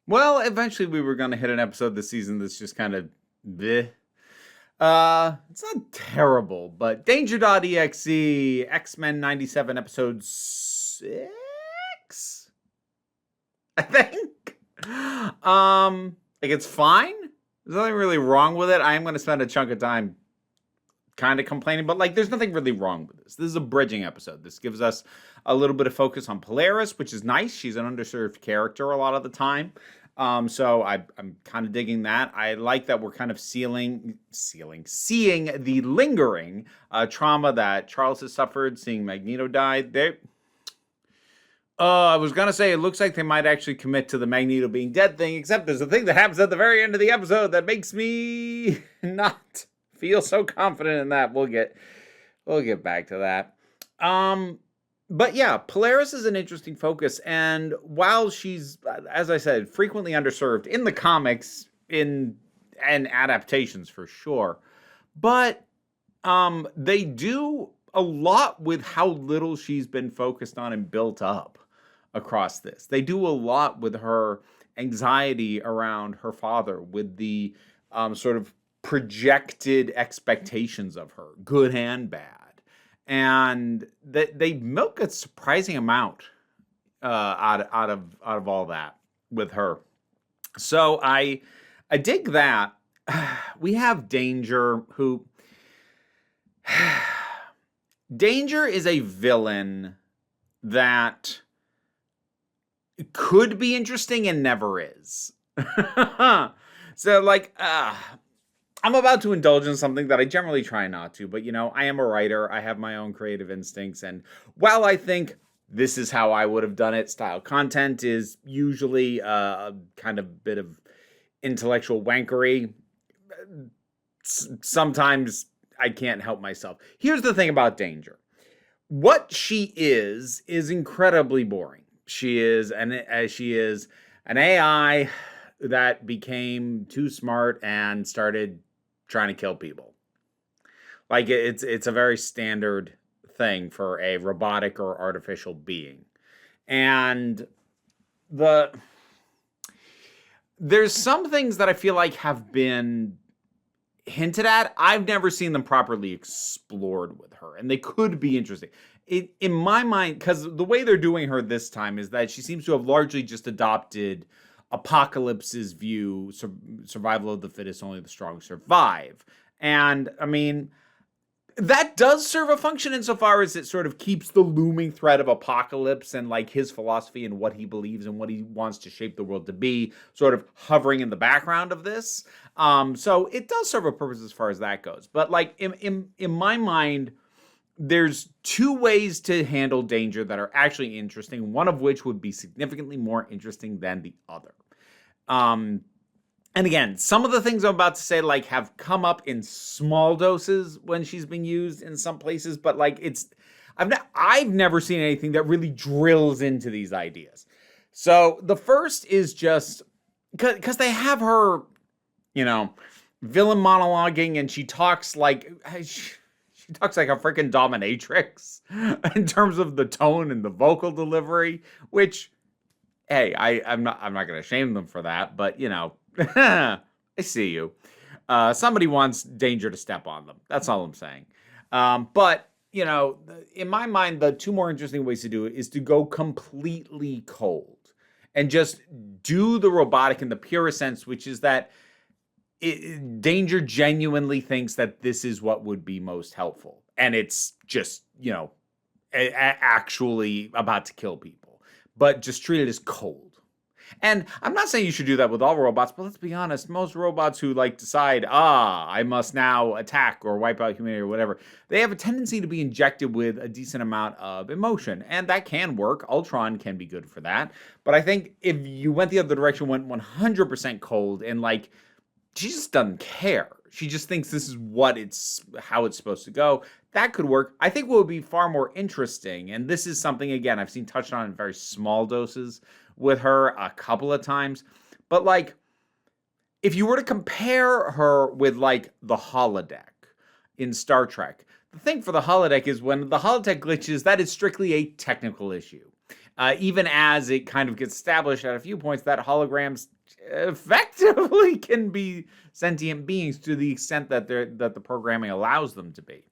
Well, eventually we were going to hit an episode this season that's just kind of bleh. It's not terrible, but Danger.exe, X-Men 97 episode 6, I think. Like it's fine. There's nothing really wrong with it. I am going to spend a chunk of time kind of complaining, but like there's nothing really wrong with this. This is a bridging episode. This gives us a little bit of focus on Polaris, which is nice. She's an underserved character a lot of the time. So I'm kind of digging that. I like that we're kind of seeing the lingering trauma that Charles has suffered, seeing Magneto die. I was going to say, it looks like they might actually commit to the Magneto being dead thing, except there's a thing that happens at the very end of the episode that makes me not feel so confident in that. We'll get back to that. But yeah, Polaris is an interesting focus, and while she's, as I said, frequently underserved in the comics, and adaptations for sure, but they do a lot with how little she's been focused on and built up across this. They do a lot with her anxiety around her father, with the sort of projected expectations of her, good and bad. And they milk a surprising amount out of all that with her. So I dig that. We have Danger, who Danger is a villain that could be interesting and never is. So like I'm about to indulge in something that I generally try not to, but I am a writer. I have my own creative instincts. And while I think this is how I would have done it, style content is usually a kind of bit of intellectual wankery. Sometimes I can't help myself. Here's the thing about Danger. What she is incredibly boring. She is an AI that became too smart and started trying to kill people. Like it's a very standard thing for a robotic or artificial being. And there's some things that I feel like have been hinted at. I've never seen them properly explored with her, and they could be interesting. In my mind, because the way they're doing her this time is that she seems to have largely just adopted Apocalypse's view, survival of the fittest, only the strong survive. And I mean, that does serve a function insofar as it sort of keeps the looming threat of Apocalypse and like his philosophy and what he believes and what he wants to shape the world to be sort of hovering in the background of this. So it does serve a purpose as far as that goes. But like in my mind, there's two ways to handle Danger that are actually interesting, one of which would be significantly more interesting than the other. And again, some of the things I'm about to say like have come up in small doses when she's been used in some places, but like I've never seen anything that really drills into these ideas. So the first is just because they have her, villain monologuing, and she talks like she talks like a freaking dominatrix in terms of the tone and the vocal delivery, which, hey, I'm not going to shame them for that, but I see you. Somebody wants Danger to step on them. That's all I'm saying. But in my mind, the two more interesting ways to do it is to go completely cold and just do the robotic in the purest sense, which is that Danger genuinely thinks that this is what would be most helpful. And it's just, actually about to kill people. But just treat it as cold. And I'm not saying you should do that with all robots, but let's be honest, most robots who decide, I must now attack or wipe out humanity or whatever, they have a tendency to be injected with a decent amount of emotion. And that can work. Ultron can be good for that. But I think if you went the other direction, went 100% cold and she just doesn't care. She just thinks this is how it's supposed to go. That could work. I think what would be far more interesting, and this is something, again, I've seen touched on in very small doses with her a couple of times, but if you were to compare her with the holodeck in Star Trek, the thing for the holodeck is when the holodeck glitches, that is strictly a technical issue. even as it kind of gets established at a few points that holograms effectively can be sentient beings to the extent that the programming allows them to be.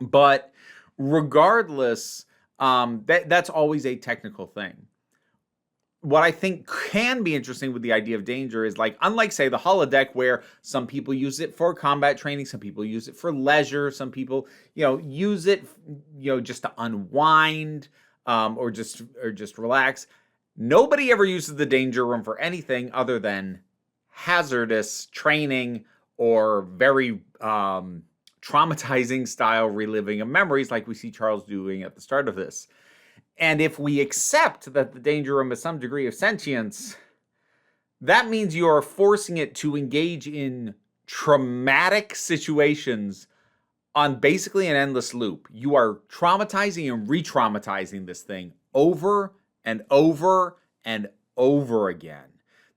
But regardless, that's always a technical thing. What I think can be interesting with the idea of danger is, like, unlike, say, the holodeck, where some people use it for combat training, some people use it for leisure, some people, use it, just to unwind, or just relax. Nobody ever uses the danger room for anything other than hazardous training or very traumatizing style reliving of memories, like we see Charles doing at the start of this. And if we accept that the danger room is some degree of sentience, that means you are forcing it to engage in traumatic situations on basically an endless loop. You are traumatizing and re-traumatizing this thing over and over and over again.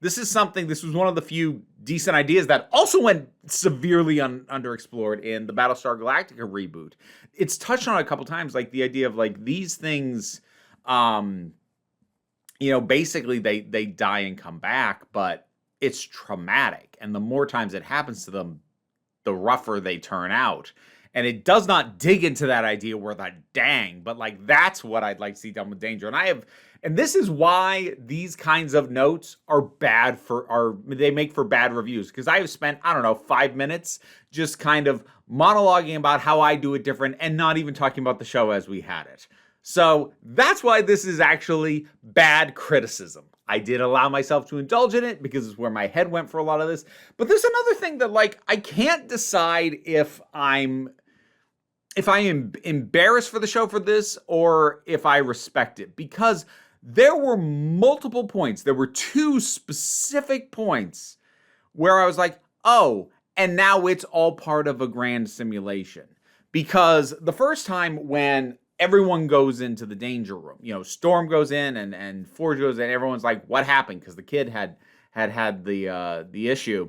This was one of the few decent ideas that also went severely underexplored in the Battlestar Galactica reboot. It's touched on a couple times, like the idea of, like, these things, basically they die and come back, but it's traumatic. And the more times it happens to them, the rougher they turn out. And it does not dig into that idea where but like, that's what I'd like to see done with danger. And this is why these kinds of notes are bad they make for bad reviews. Because I have spent, 5 minutes just kind of monologuing about how I do it different and not even talking about the show as we had it. So that's why this is actually bad criticism. I did allow myself to indulge in it because it's where my head went for a lot of this. But there's another thing that, like, I can't decide if I am embarrassed for the show for this or if I respect it, because there were multiple points. There were 2 specific points where I was like, oh, and now it's all part of a grand simulation. Because the first time when everyone goes into the danger room, Storm goes in and Forge goes in, everyone's like, what happened? Because the kid had the issue.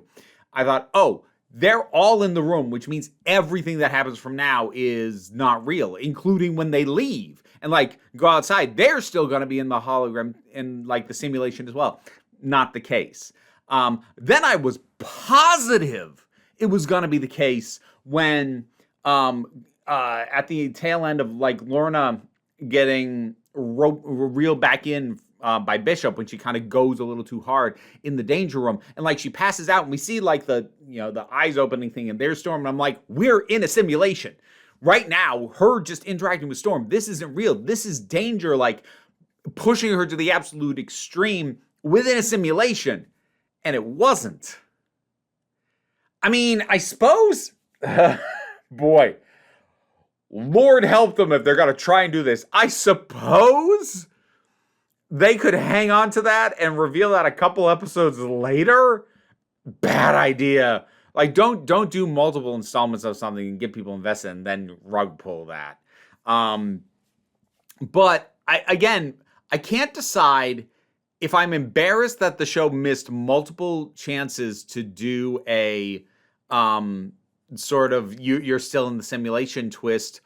I thought, oh, they're all in the room, which means everything that happens from now is not real, including when they leave and, like, go outside. They're still going to be in the hologram, in, like, the simulation as well. Not the case. Then I was positive it was going to be the case when, at the tail end of, like, Lorna getting reeled back in by Bishop when she kind of goes a little too hard in the danger room, and, like, she passes out and we see, like, the eyes opening thing, and there's Storm, and I'm like, we're in a simulation right now. Her just interacting with Storm, this isn't real. This is danger, like, pushing her to the absolute extreme within a simulation, and it wasn't. I mean, I suppose boy, Lord help them if they're gonna try and do this. I suppose they could hang on to that and reveal that a couple episodes later. Bad idea. Like, don't do multiple installments of something and get people invested and then rug pull that. But I can't decide if I'm embarrassed that the show missed multiple chances to do a sort of you're still in the simulation twist,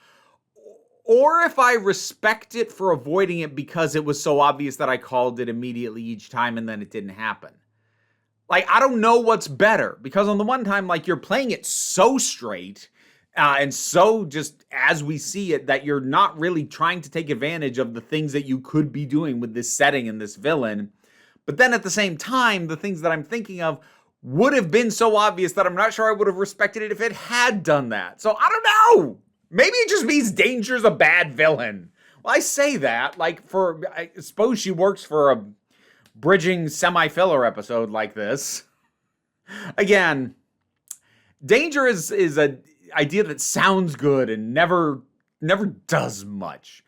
or if I respect it for avoiding it because it was so obvious that I called it immediately each time and then it didn't happen. Like, I don't know what's better, because on the one time, like, you're playing it so straight and so just as we see it that you're not really trying to take advantage of the things that you could be doing with this setting and this villain. But then at the same time, the things that I'm thinking of would have been so obvious that I'm not sure I would have respected it if it had done that. So I don't know. Maybe it just means Danger's a bad villain. Well, I say that, like, I suppose she works for a bridging semi-filler episode like this. Again, Danger is an idea that sounds good and never does much.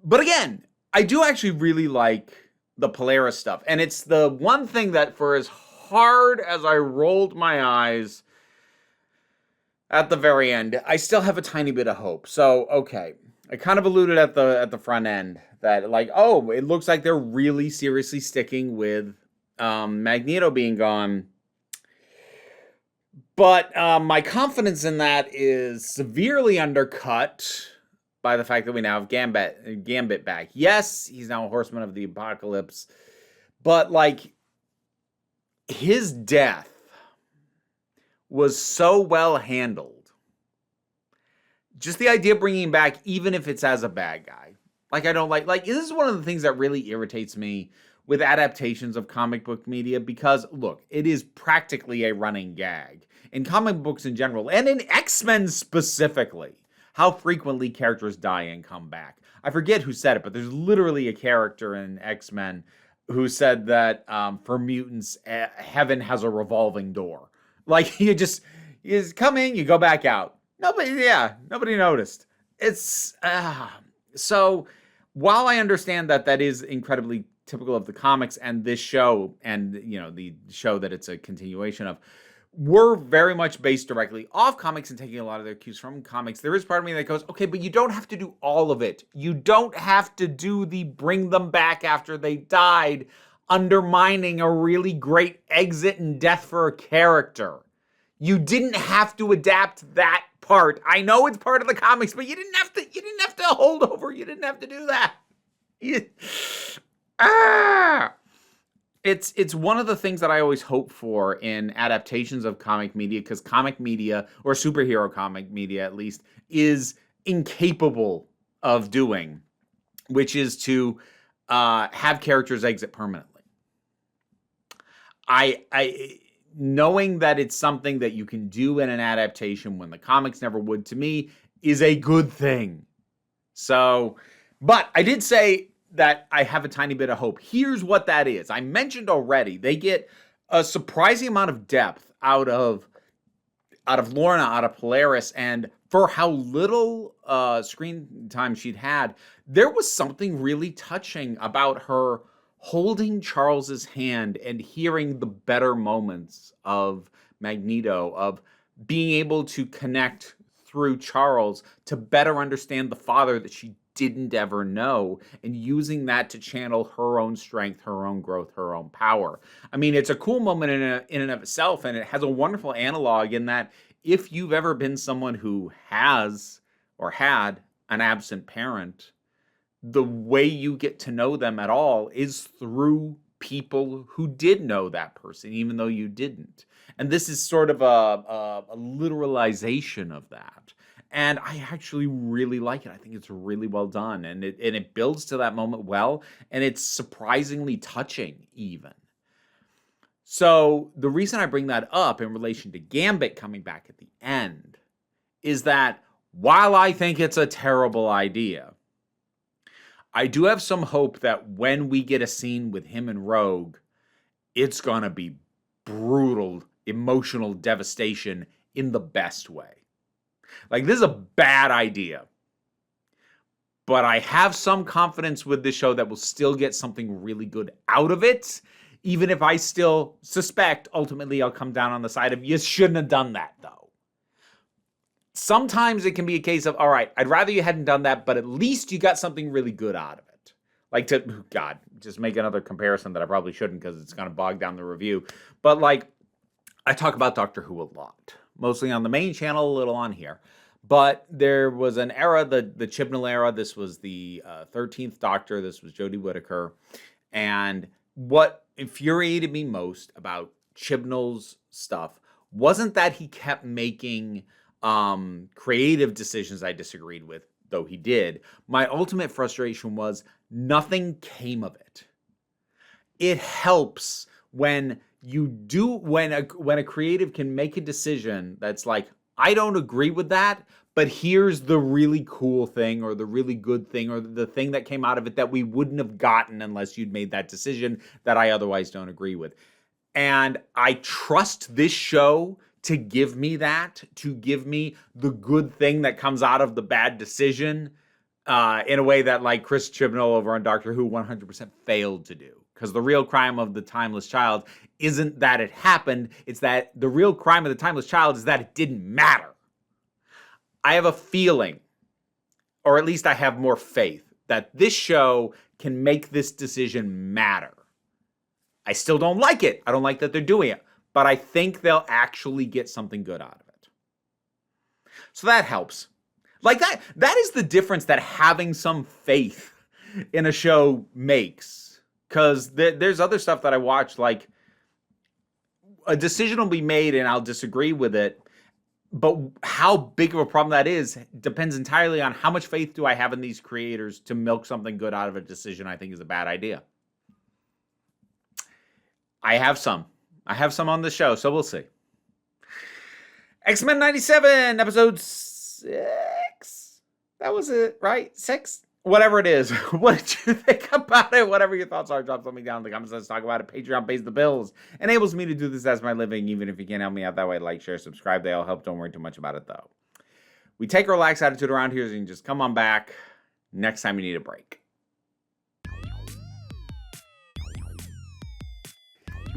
But again, I do actually really like the Polaris stuff. And it's the one thing that, for as hard as I rolled my eyes at the very end, I still have a tiny bit of hope. So, okay, I kind of alluded at the front end that, like, oh, it looks like they're really seriously sticking with Magneto being gone. But my confidence in that is severely undercut by the fact that we now have Gambit back. Yes, he's now a Horseman of the Apocalypse, but like his death was so well handled. Just the idea of bringing him back, even if it's as a bad guy. Like, I don't like this is one of the things that really irritates me with adaptations of comic book media, because look, it is practically a running gag in comic books in general, and in X-Men specifically, how frequently characters die and come back. I forget who said it, but there's literally a character in X-Men who said that for mutants, heaven has a revolving door. Like, you come in, you go back out. Nobody noticed. It's so while I understand that that is incredibly typical of the comics and this show, and the show that it's a continuation of, were very much based directly off comics and taking a lot of their cues from comics, there is part of me that goes, okay, but you don't have to do all of it. You don't have to do the bring them back after they died, undermining a really great exit and death for a character. You didn't have to adapt that part. I know it's part of the comics, but you didn't have to hold over. You didn't have to do that. It's one of the things that I always hope for in adaptations of comic media, because comic media, or superhero comic media at least, is incapable of doing, which is to have characters exit permanently. I knowing that it's something that you can do in an adaptation when the comics never would, to me, is a good thing. So, but I did say that I have a tiny bit of hope. Here's what that is. I mentioned already, they get a surprising amount of depth out of Lorna, out of Polaris, and for how little screen time she'd had, there was something really touching about her holding Charles's hand and hearing the better moments of Magneto, of being able to connect through Charles to better understand the father that she didn't ever know, and using that to channel her own strength, her own growth, her own power. I mean, it's a cool moment in and of itself, and it has a wonderful analog in that if you've ever been someone who has or had an absent parent, the way you get to know them at all is through people who did know that person, even though you didn't. And this is sort of a literalization of that. And I actually really like it. I think it's really well done. And it builds to that moment well. And it's surprisingly touching, even. So the reason I bring that up in relation to Gambit coming back at the end is that while I think it's a terrible idea, I do have some hope that when we get a scene with him and Rogue, it's going to be brutal, emotional devastation in the best way. Like, this is a bad idea, but I have some confidence with this show that we'll still get something really good out of it, even if I still suspect ultimately I'll come down on the side of you shouldn't have done that, though. Sometimes it can be a case of, all right, I'd rather you hadn't done that, but at least you got something really good out of it. Like, just make another comparison that I probably shouldn't because it's going to bog down the review. But, like, I talk about Doctor Who a lot, mostly on the main channel, a little on here. But there was an era, the Chibnall era. This was the 13th Doctor. This was Jodie Whittaker. And what infuriated me most about Chibnall's stuff wasn't that he kept making creative decisions I disagreed with, though he did. My ultimate frustration was nothing came of it. It helps when when a creative can make a decision that's like, I don't agree with that, but here's the really cool thing or the really good thing or the thing that came out of it that we wouldn't have gotten unless you'd made that decision that I otherwise don't agree with. And I trust this show to give me that, to give me the good thing that comes out of the bad decision in a way that, like, Chris Chibnall over on Doctor Who 100% failed to do. Because the real crime of the Timeless Child isn't that it happened, it's that the real crime of the Timeless Child is that it didn't matter. I have a feeling, or at least I have more faith, that this show can make this decision matter. I still don't like it. I don't like that they're doing it. But I think they'll actually get something good out of it. So that helps. Like that is the difference that having some faith in a show makes. Because there's other stuff that I watch, like a decision will be made and I'll disagree with it. But how big of a problem that is depends entirely on how much faith do I have in these creators to milk something good out of a decision I think is a bad idea. I have some on the show, so we'll see. X-Men 97, episode 6. That was it, right? 6? Whatever it is. What did you think about it? Whatever your thoughts are, drop something down in the comments. Let's talk about it. Patreon pays the bills. Enables me to do this as my living, even if you can't help me out that way. Like, share, subscribe. They all help. Don't worry too much about it, though. We take a relaxed attitude around here, so you can just come on back next time you need a break.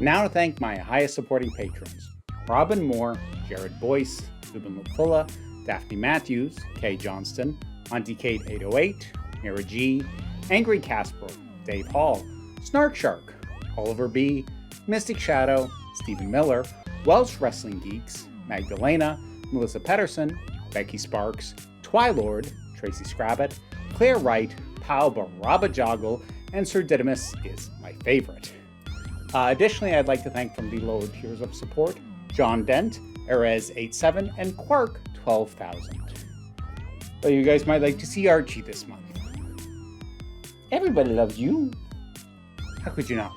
Now to thank my highest supporting patrons. Robin Moore, Jared Boyce, Ruben Lupula, Daphne Matthews, Kay Johnston, Auntie Kate 808, Mira G, Angry Casper, Dave Hall, Snark Shark, Oliver B, Mystic Shadow, Stephen Miller, Welsh Wrestling Geeks, Magdalena, Melissa Pedersen, Becky Sparks, Twilord, Tracy Scrabbit, Claire Wright, Pal Baraba Joggle, and Sir Didymus is my favorite. Additionally, I'd like to thank from the lower tiers of support, John Dent, Erez87, and Quark 12,000. But you guys might like to see Archie this month. Everybody loves you. How could you not?